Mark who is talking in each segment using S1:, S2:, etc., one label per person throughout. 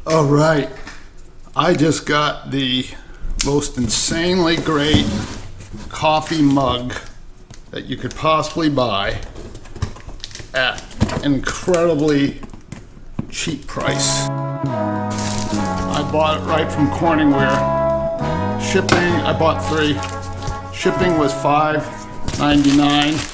S1: All right, I just got the most insanely great coffee mug that you could possibly buy at an incredibly cheap price. I bought it right from CorningWare. Shipping, I bought 3. Shipping was $5.99.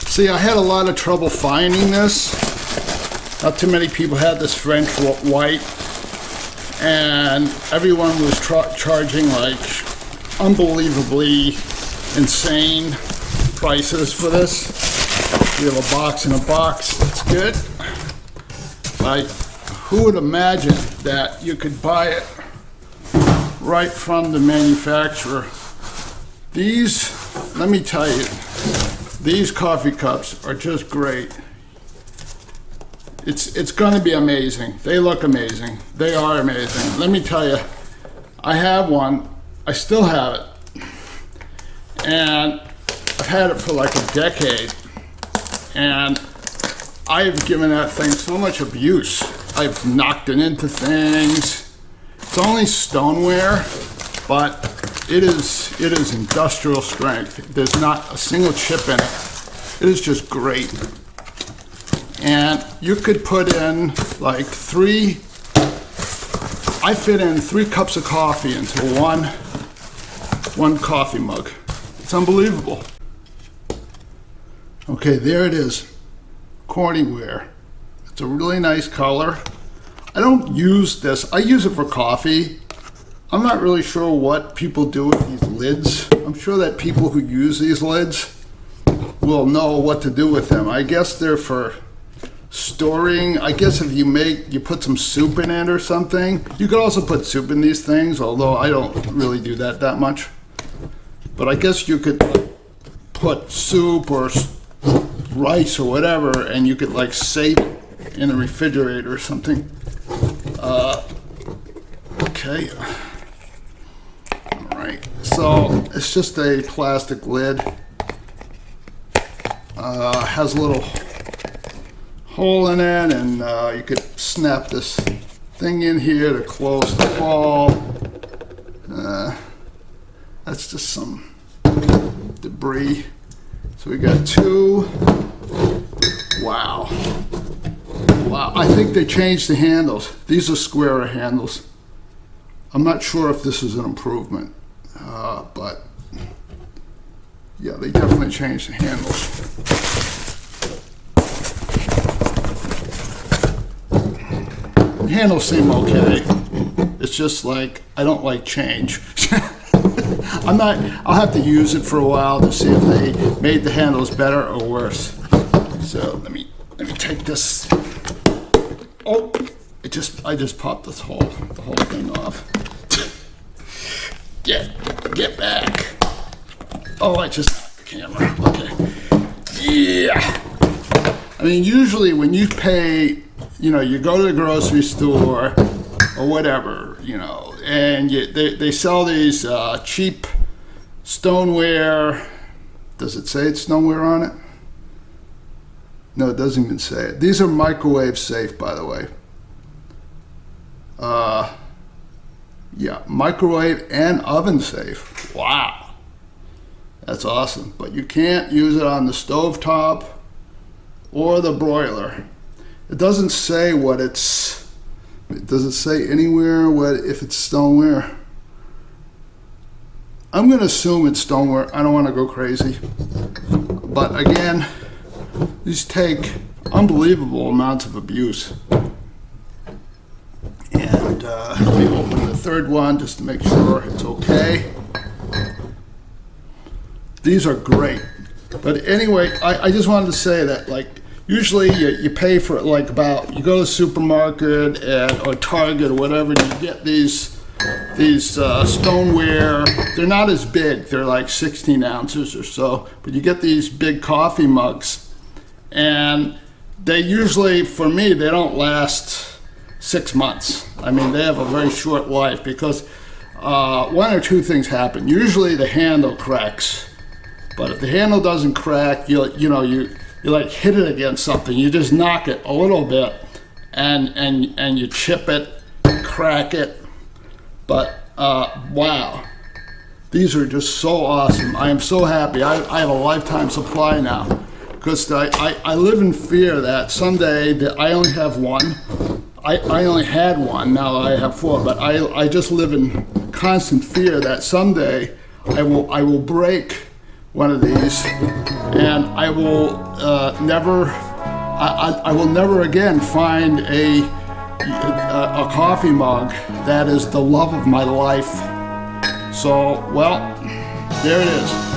S1: See, I had a lot of trouble finding this. Not too many people had this French white, and everyone was charging like unbelievably insane prices for this. We have a box in a box. It's good. Like, who would imagine that you could buy it right from the manufacturer? These, let me tell you, these coffee cups are just great. It's going to be amazing. They look amazing. They are amazing. Let me tell you, I have one. I still have it. And I've had it for like a decade. And I've given that thing so much abuse. I've knocked it into things. It's only stoneware, but it is industrial strength. There's not a single chip in it. It is just great. And you could put in like I fit in 3 cups of coffee into one coffee mug. It's unbelievable. Okay, there it is. CorningWare. It's a really nice color. I don't use this. I use it for coffee. I'm not really sure what people do with these lids. I'm sure that people who use these lids will know what to do with them. I guess they're for storing. I guess if you put some soup in it or something. You could also put soup in these things, although I don't really do that much. But I guess you could put soup or rice or whatever, and you could like save it in the refrigerator or something. Okay. All right. So it's just a plastic lid. Has a little hole in it, and you could snap this thing in here to close the hole. That's just some debris. So we got 2. Wow. Wow, I think they changed the handles. These are squarer handles. I'm not sure if this is an improvement, but yeah, they definitely changed the handles. The handles seem okay. It's just like, I don't like change. I'll have to use it for a while to see if they made the handles better or worse. So let me take this. Oh, I just popped the whole thing off. Get back. Oh, I just knocked the camera. Okay. Yeah. I mean, usually when you pay, you go to the grocery store or whatever, and they sell these cheap stoneware. Does it say it's stoneware on it? No, it doesn't even say it. These are microwave safe, by the way. Yeah, microwave and oven safe. Wow. That's awesome. But you can't use it on the stovetop or the broiler. It doesn't say what it's... Does it say anywhere if it's stoneware? I'm going to assume it's stoneware. I don't want to go crazy. But again, these take unbelievable amounts of abuse. And let me open the 3rd one just to make sure it's okay. These are great. But anyway, I just wanted to say that, like, usually you pay for it like you go to the supermarket or Target or whatever, and you get these stoneware. They're not as big. They're like 16 ounces or so. But you get these big coffee mugs, and they usually, for me, they don't last 6 months. I mean, they have a very short life because 1 or 2 things happen. Usually the handle cracks, but if the handle doesn't crack, you you like hit it against something. You just knock it a little bit, and you chip it, crack it. But wow, these are just so awesome. I am so happy. I have a lifetime supply now, because I live in fear that someday that I only have one. I only had one, now I have four, but I just live in constant fear that someday I will break one of these, and I will never again find a coffee mug that is the love of my life. So, well, there it is.